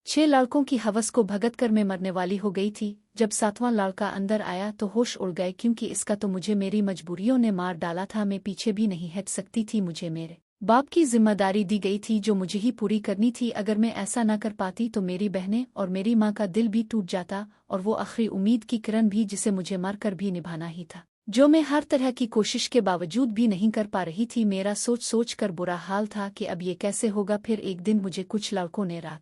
6 लड़कों की हवस को भगत कर मैं मरने वाली हो गई थी। जब 7वां लड़का अंदर आया तो होश उड़ गए, क्योंकि इसका तो मुझे मेरी मजबूरियों ने मार डाला था। मैं पीछे भी नहीं हट सकती थी। मुझे मेरे बाप की जिम्मेदारी दी गई थी जो मुझे ही पूरी करनी थी। अगर मैं ऐसा न कर पाती तो मेरी बहनें और मेरी माँ का दिल भी टूट जाता, और वो आखिरी उम्मीद की किरण भी जिसे मुझे मर कर भी निभाना ही था, जो मैं हर तरह की कोशिश के बावजूद भी नहीं कर पा रही थी। मेरा सोच सोच कर बुरा हाल था कि अब ये कैसे होगा। फिर एक दिन मुझे कुछ लड़कों ने रात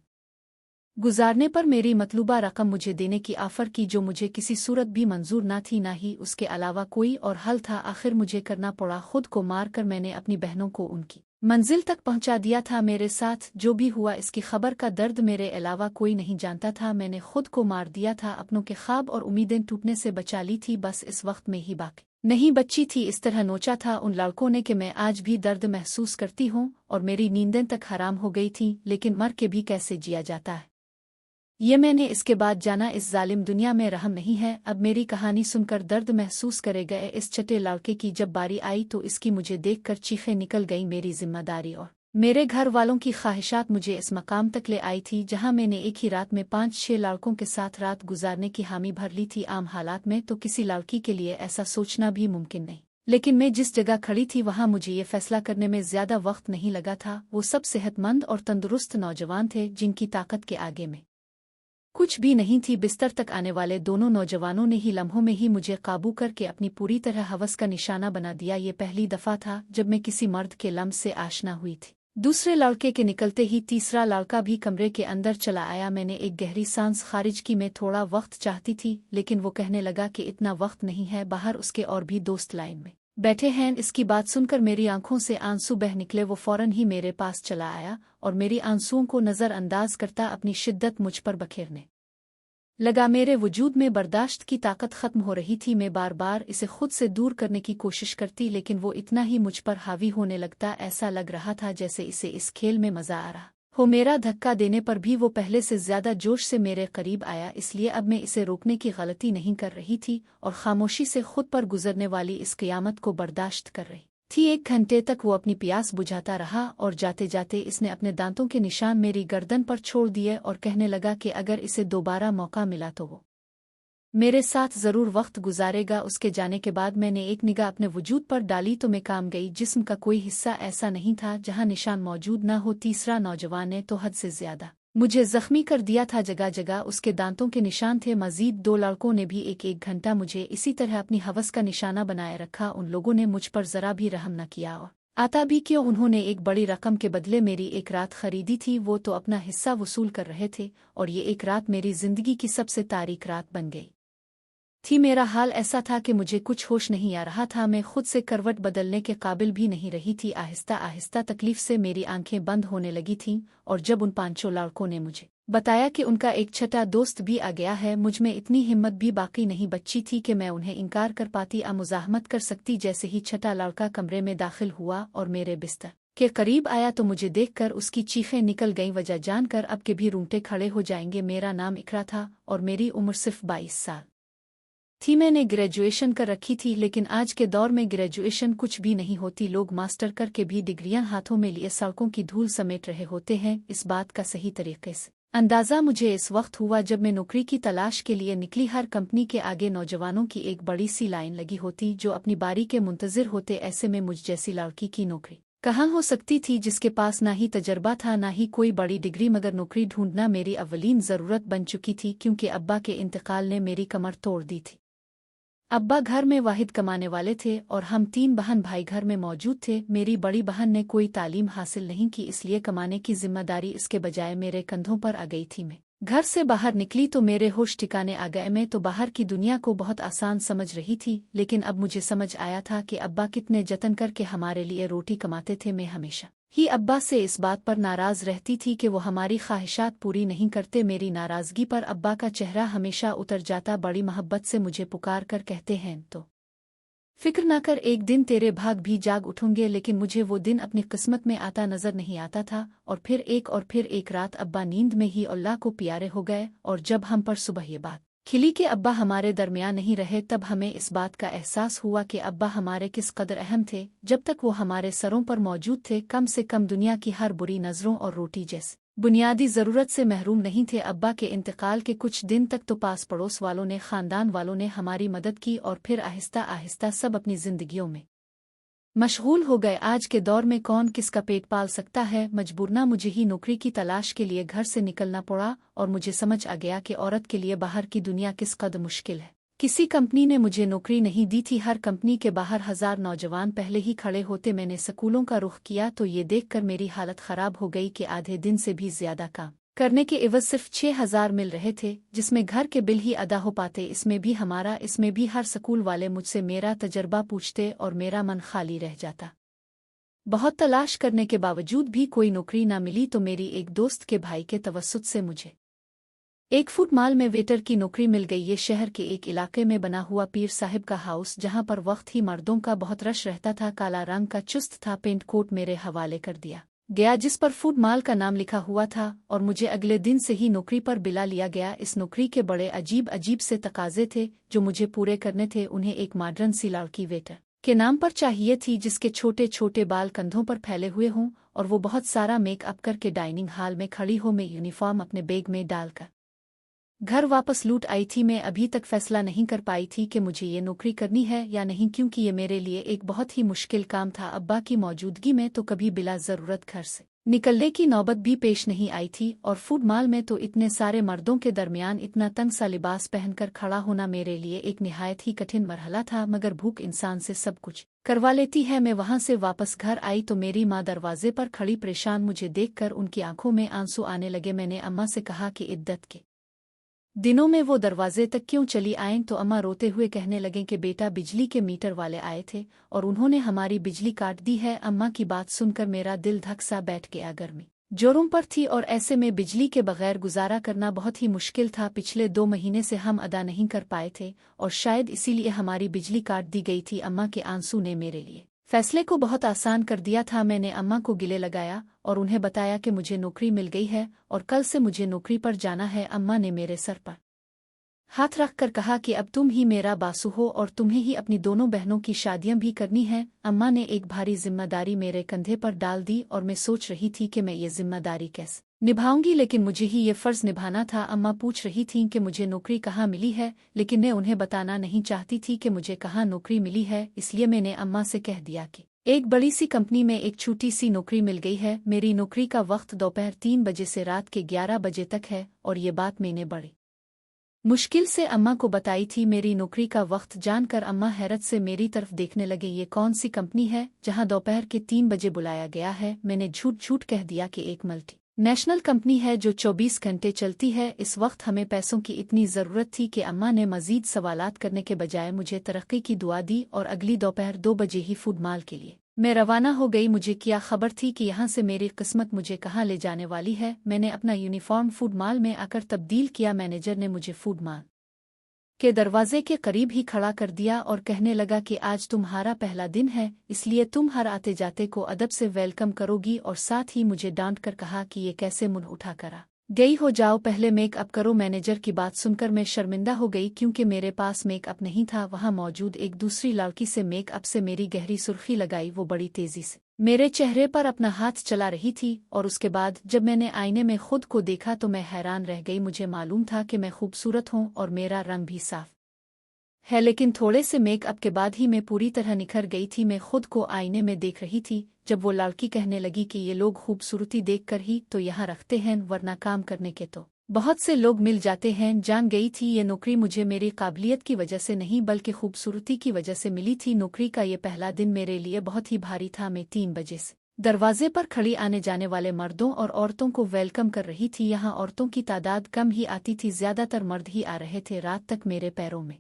गुजारने पर मेरी मतलूबा रकम मुझे देने की ऑफर की, जो मुझे किसी सूरत भी मंजूर ना थी, ना ही उसके अलावा कोई और हल था। आखिर मुझे करना पड़ा। खुद को मार कर मैंने अपनी बहनों को उनकी मंजिल तक पहुंचा दिया था। मेरे साथ जो भी हुआ इसकी खबर का दर्द मेरे अलावा कोई नहीं जानता था। मैंने खुद को मार दिया था, अपनों के ख्वाब और उम्मीदें टूटने से बचा ली थी। बस इस वक्त में ही बाकी नहीं बच्ची थी। इस तरह नोचा था उन लड़कों ने कि मैं आज भी दर्द महसूस करती हूँ, और मेरी नींदें तक हराम हो गई थी। लेकिन मर के भी कैसे जिया जाता है, ये मैंने इसके बाद जाना। इस जालिम दुनिया में रहम नहीं है। अब मेरी कहानी सुनकर दर्द महसूस करे गए इस छठे लड़के की जब बारी आई तो इसकी मुझे देखकर चीखें निकल गईं। मेरी जिम्मेदारी और मेरे घर वालों की ख्वाहिशात मुझे इस मकाम तक ले आई थी जहां मैंने एक ही रात में 5-6 लड़कों के साथ रात गुजारने की हामी भर ली थी। आम हालात में तो किसी लड़की के लिए ऐसा सोचना भी मुमकिन नहीं, लेकिन मैं जिस जगह खड़ी थी वहां मुझे ये फैसला करने में ज्यादा वक्त नहीं लगा था। वो सब सेहतमंद और तंदुरुस्त नौजवान थे जिनकी ताकत के आगे में कुछ भी नहीं थी। बिस्तर तक आने वाले दोनों नौजवानों ने ही लम्हों में ही मुझे काबू करके अपनी पूरी तरह हवस का निशाना बना दिया। ये पहली दफा था जब मैं किसी मर्द के लम्ह से आशना हुई थी। दूसरे लड़के के निकलते ही तीसरा लड़का भी कमरे के अंदर चला आया। मैंने एक गहरी सांस खारिज की। मैं थोड़ा वक्त चाहती थी, लेकिन वो कहने लगा कि इतना वक्त नहीं है, बाहर उसके और भी दोस्त लाइन में बैठे हैं। इसकी बात सुनकर मेरी आंखों से आंसू बह निकले। वो फौरन ही मेरे पास चला आया और मेरी आंसुओं को नज़रअंदाज करता अपनी शिद्दत मुझ पर बखेरने लगा। मेरे वजूद में बर्दाश्त की ताकत खत्म हो रही थी। मैं बार बार इसे खुद से दूर करने की कोशिश करती, लेकिन वो इतना ही मुझ पर हावी होने लगता। ऐसा लग रहा था जैसे इसे इस खेल में मजा आ रहा हो। मेरा धक्का देने पर भी वो पहले से ज्यादा जोश से मेरे करीब आया। इसलिए अब मैं इसे रोकने की गलती नहीं कर रही थी और खामोशी से खुद पर गुजरने वाली इस क़यामत को बर्दाश्त कर रही थी। 1 घंटे तक वो अपनी प्यास बुझाता रहा और जाते जाते इसने अपने दांतों के निशान मेरी गर्दन पर छोड़ दिए और कहने लगा कि अगर इसे दोबारा मौका मिला तो वो मेरे साथ जरूर वक्त गुजारेगा। उसके जाने के बाद मैंने एक निगाह अपने वजूद पर डाली तो मैं काम गई। जिस्म का कोई हिस्सा ऐसा नहीं था जहां निशान मौजूद न हो। तीसरा नौजवान ने तो हद से ज्यादा मुझे जख्मी कर दिया था। जगह जगह उसके दांतों के निशान थे। मजीद 2 लड़कों ने भी एक घंटा मुझे इसी तरह अपनी हवस का निशाना बनाए रखा। उन लोगों ने मुझ पर जरा भी रहम न किया, और आता भी क्यों। उन्होंने एक बड़ी रकम के बदले मेरी एक रात खरीदी थी। वो तो अपना हिस्सा वसूल कर रहे थे, और ये एक रात मेरी जिंदगी की सबसे तारीक रात बन गई थी। मेरा हाल ऐसा था कि मुझे कुछ होश नहीं आ रहा था। मैं खुद से करवट बदलने के काबिल भी नहीं रही थी। आहिस्ता आहिस्ता तकलीफ से मेरी आंखें बंद होने लगी थीं, और जब उन 5 लड़कों ने मुझे बताया कि उनका एक छठा दोस्त भी आ गया है, मुझ में इतनी हिम्मत भी बाकी नहीं बची थी कि मैं उन्हें इनकार कर पाती, मुज़ाहमत कर सकती। जैसे ही छठा लड़का कमरे में दाखिल हुआ और मेरे बिस्तर के करीब आया तो मुझे देखकर उसकी चीखें निकल गईं। वजह जानकर अब के भी रूंगटे खड़े हो जाएंगे। मेरा नाम इकरा था और मेरी उम्र सिर्फ 22 साल थी। मैंने ग्रेजुएशन कर रखी थी, लेकिन आज के दौर में ग्रेजुएशन कुछ भी नहीं होती। लोग मास्टर करके भी डिग्रियां हाथों में लिए सड़कों की धूल समेट रहे होते हैं। इस बात का सही तरीके से अंदाज़ा मुझे इस वक्त हुआ जब मैं नौकरी की तलाश के लिए निकली। हर कंपनी के आगे नौजवानों की एक बड़ी सी लाइन लगी होती जो अपनी बारी के मुंतजिर होते। ऐसे में मुझ जैसी लड़की की नौकरी कहाँ हो सकती थी, जिसके पास ना ही तजर्बा था ना ही कोई बड़ी डिग्री। मगर नौकरी ढूंढना मेरी अव्वलीन ज़रूरत बन चुकी थी, क्योंकि अब्बा के इंतकाल ने मेरी कमर तोड़ दी थी। अब्बा घर में वाहिद कमाने वाले थे और हम 3 बहन भाई घर में मौजूद थे। मेरी बड़ी बहन ने कोई तालीम हासिल नहीं की, इसलिए कमाने की जिम्मेदारी इसके बजाय मेरे कंधों पर आ गई थी। मैं घर से बाहर निकली तो मेरे होश ठिकाने आ गए। मैं तो बाहर की दुनिया को बहुत आसान समझ रही थी, लेकिन अब मुझे समझ आया था कि अब्बा कितने जतन करके हमारे लिए रोटी कमाते थे। मैं हमेशा ही अब्बा से इस बात पर नाराज रहती थी कि वो हमारी ख्वाहिशात पूरी नहीं करते। मेरी नाराजगी पर अब्बा का चेहरा हमेशा उतर जाता। बड़ी मोहब्बत से मुझे पुकार कर कहते हैं, तो फिक्र ना कर, एक दिन तेरे भाग भी जाग उठूंगे। लेकिन मुझे वो दिन अपनी किस्मत में आता नजर नहीं आता था। और फिर एक रात अब्बा नींद में ही अल्लाह को प्यारे हो गए, और जब हम पर सुबह ये बात खिली कि अब्बा हमारे दरमियान नहीं रहे, तब हमें इस बात का एहसास हुआ कि अब्बा हमारे किस कदर अहम थे। जब तक वो हमारे सरों पर मौजूद थे, कम से कम दुनिया की हर बुरी नज़रों और रोटी जैसे बुनियादी ज़रूरत से महरूम नहीं थे। अब्बा के इंतकाल के कुछ दिन तक तो पास पड़ोस वालों ने, ख़ानदान वालों ने हमारी मदद की और फिर आहिस्ता आहिस्ता सब अपनी ज़िंदगियों में मशगूल हो गए। आज के दौर में कौन किसका पेट पाल सकता है। मजबूरना मुझे ही नौकरी की तलाश के लिए घर से निकलना पड़ा और मुझे समझ आ गया कि औरत के लिए बाहर की दुनिया किस कदर मुश्किल है। किसी कंपनी ने मुझे नौकरी नहीं दी थी। हर कंपनी के बाहर 1000 नौजवान पहले ही खड़े होते। मैंने स्कूलों का रुख किया तो ये देखकर मेरी हालत ख़राब हो गई कि आधे दिन से भी ज़्यादा काम करने के एवज सिर्फ 6000 मिल रहे थे, जिसमें घर के बिल ही अदा हो पाते। इसमें भी हर स्कूल वाले मुझसे मेरा तजर्बा पूछते और मेरा मन खाली रह जाता। बहुत तलाश करने के बावजूद भी कोई नौकरी ना मिली तो मेरी एक दोस्त के भाई के तवस्सुत से मुझे एक फूड मॉल में वेटर की नौकरी मिल गई। ये शहर के एक इलाके में बना हुआ पीर साहिब का हाउस, जहां पर वक्त ही मर्दों का बहुत रश रहता था। काला रंग का चुस्त था पेंट कोट मेरे हवाले कर दिया गया, जिस पर फूड मॉल का नाम लिखा हुआ था, और मुझे अगले दिन से ही नौकरी पर बिला लिया गया। इस नौकरी के बड़े अजीब अजीब से तकाजे थे जो मुझे पूरे करने थे। उन्हें एक मॉडर्न सी लड़की वेटर के नाम पर चाहिए थी, जिसके छोटे छोटे बाल कंधों पर फैले हुए हों और वो बहुत सारा मेकअप करके डाइनिंग हॉल में खड़ी हो। मैं यूनिफॉर्म अपने बैग में डालकर घर वापस लूट आई थी। मैं अभी तक फैसला नहीं कर पाई थी कि मुझे ये नौकरी करनी है या नहीं, क्योंकि ये मेरे लिए एक बहुत ही मुश्किल काम था। अब्बा की मौजूदगी में तो कभी बिला ज़रूरत घर से निकलने की नौबत भी पेश नहीं आई थी, और फूड मॉल में तो इतने सारे मर्दों के दरमियान इतना तंग सा लिबास पहनकर खड़ा होना मेरे लिए एक निहायत ही कठिन मरहला था। मगर भूख इंसान से सब कुछ करवा लेती है। मैं वहां से वापस घर आई तो मेरी माँ दरवाजे पर खड़ी परेशान मुझे देखकर उनकी आंखों में आंसू आने लगे। मैंने अम्मा से कहा कि इद्दत के दिनों में वो दरवाजे तक क्यों चली आएं, तो अम्मा रोते हुए कहने लगे कि बेटा, बिजली के मीटर वाले आए थे और उन्होंने हमारी बिजली काट दी है। अम्मा की बात सुनकर मेरा दिल धक सा बैठ गया। गर्मी जोरों पर थी और ऐसे में बिजली के बगैर गुजारा करना बहुत ही मुश्किल था। पिछले 2 महीने से हम अदा नहीं कर पाए थे और शायद इसीलिए हमारी बिजली काट दी गई थी। अम्मा के आंसू ने मेरे लिए फैसले को बहुत आसान कर दिया था। मैंने अम्मा को गिले लगाया और उन्हें बताया कि मुझे नौकरी मिल गई है और कल से मुझे नौकरी पर जाना है। अम्मा ने मेरे सर पर हाथ रखकर कहा कि अब तुम ही मेरा बासु हो और तुम्हें ही अपनी दोनों बहनों की शादियां भी करनी हैं। अम्मा ने एक भारी जिम्मेदारी मेरे कंधे पर डाल दी और मैं सोच रही थी कि मैं ये जिम्मेदारी कैसे निभाऊंगी, लेकिन मुझे ही ये फर्ज निभाना था। अम्मा पूछ रही थीं कि मुझे नौकरी कहाँ मिली है, लेकिन मैं उन्हें बताना नहीं चाहती थी कि मुझे कहाँ नौकरी मिली है। इसलिए मैंने अम्मा से कह दिया कि एक बड़ी सी कंपनी में एक छोटी सी नौकरी मिल गई है। मेरी नौकरी का वक्त दोपहर 3 बजे से रात के 11 बजे तक है, और ये बात मैंने बड़ी मुश्किल से अम्मा को बताई थी। मेरी नौकरी का वक्त जानकर अम्मा हैरत से मेरी तरफ देखने लगे। ये कौन सी कंपनी है जहां दोपहर के 3 बजे बुलाया गया है? मैंने झूठ झूठ कह दिया कि एक मल्टी नेशनल कंपनी है जो 24 घंटे चलती है। इस वक्त हमें पैसों की इतनी ज़रूरत थी कि अम्मा ने मज़ीद सवालात करने के बजाय मुझे तरक्की की दुआ दी और अगली दोपहर 2 बजे ही फूड मॉल के लिए मैं रवाना हो गई। मुझे क्या खबर थी कि यहाँ से मेरी किस्मत मुझे कहाँ ले जाने वाली है। मैंने अपना यूनिफॉर्म फूड मॉल में आकर तब्दील किया। मैनेजर ने मुझे फूड मॉल के दरवाजे के करीब ही खड़ा कर दिया और कहने लगा कि आज तुम्हारा पहला दिन है, इसलिए तुम हर आते जाते को अदब से वेलकम करोगी। और साथ ही मुझे डांट कर कहा कि ये कैसे मुंह उठा करा गई हो, जाओ पहले मेकअप करो। मैनेजर की बात सुनकर मैं शर्मिंदा हो गई, क्योंकि मेरे पास मेकअप नहीं था। वहां मौजूद एक दूसरी लड़की से मेकअप से मेरी गहरी सुर्खी लगाई। वो बड़ी तेजी से मेरे चेहरे पर अपना हाथ चला रही थी, और उसके बाद जब मैंने आईने में खुद को देखा तो मैं हैरान रह गई। मुझे मालूम था कि मैं खूबसूरत हूँ और मेरा रंग भी साफ है, लेकिन थोड़े से मेकअप के बाद ही मैं पूरी तरह निखर गई थी। मैं खुद को आईने में देख रही थी जब वो लड़की कहने लगी कि ये लोग खूबसूरती देखकर ही तो यहाँ रखते हैं, वरना काम करने के तो बहुत से लोग मिल जाते हैं। जान गई थी ये नौकरी मुझे मेरी काबिलियत की वजह से नहीं बल्कि खूबसूरती की वजह से मिली थी। नौकरी का ये पहला दिन मेरे लिए बहुत ही भारी था। मैं 3 बजे से दरवाजे पर खड़ी आने जाने वाले मर्दों और औरतों को वेलकम कर रही थी। यहाँ औरतों की तादाद कम ही आती थी, ज्यादातर मर्द ही आ रहे थे। रात तक मेरे पैरों में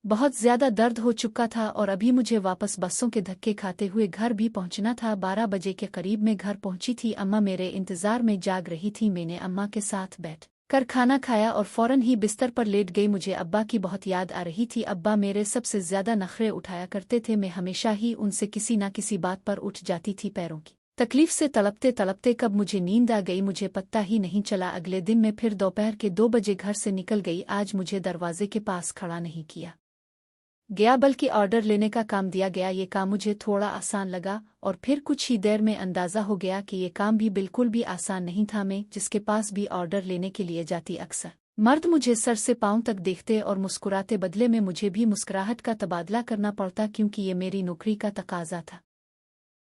बहुत ज्यादा दर्द हो चुका था और अभी मुझे वापस बसों के धक्के खाते हुए घर भी पहुंचना था। 12 बजे के करीब में घर पहुंची थी। अम्मा मेरे इंतजार में जाग रही थी। मैंने अम्मा के साथ बैठ कर खाना खाया और फौरन ही बिस्तर पर लेट गई। मुझे अब्बा की बहुत याद आ रही थी। अब्बा मेरे सबसे ज्यादा नखरे उठाया करते थे। मैं हमेशा ही उनसे किसी न किसी बात पर उठ जाती थी। पैरों की तकलीफ से तड़पते तड़पते कब मुझे नींद आ गई मुझे पता ही नहीं चला। अगले दिन मैं फिर दोपहर के 2 बजे घर से निकल गई। आज मुझे दरवाजे के पास खड़ा नहीं किया। गया बल्कि ऑर्डर लेने का काम दिया गया। ये काम मुझे थोड़ा आसान लगा और फिर कुछ ही देर में अंदाज़ा हो गया कि ये काम भी बिल्कुल भी आसान नहीं था। मैं जिसके पास भी ऑर्डर लेने के लिए जाती, अक्सर मर्द मुझे सर से पांव तक देखते और मुस्कुराते, बदले में मुझे भी मुस्कुराहट का तबादला करना पड़ता क्योंकि ये मेरी नौकरी का तकाजा था।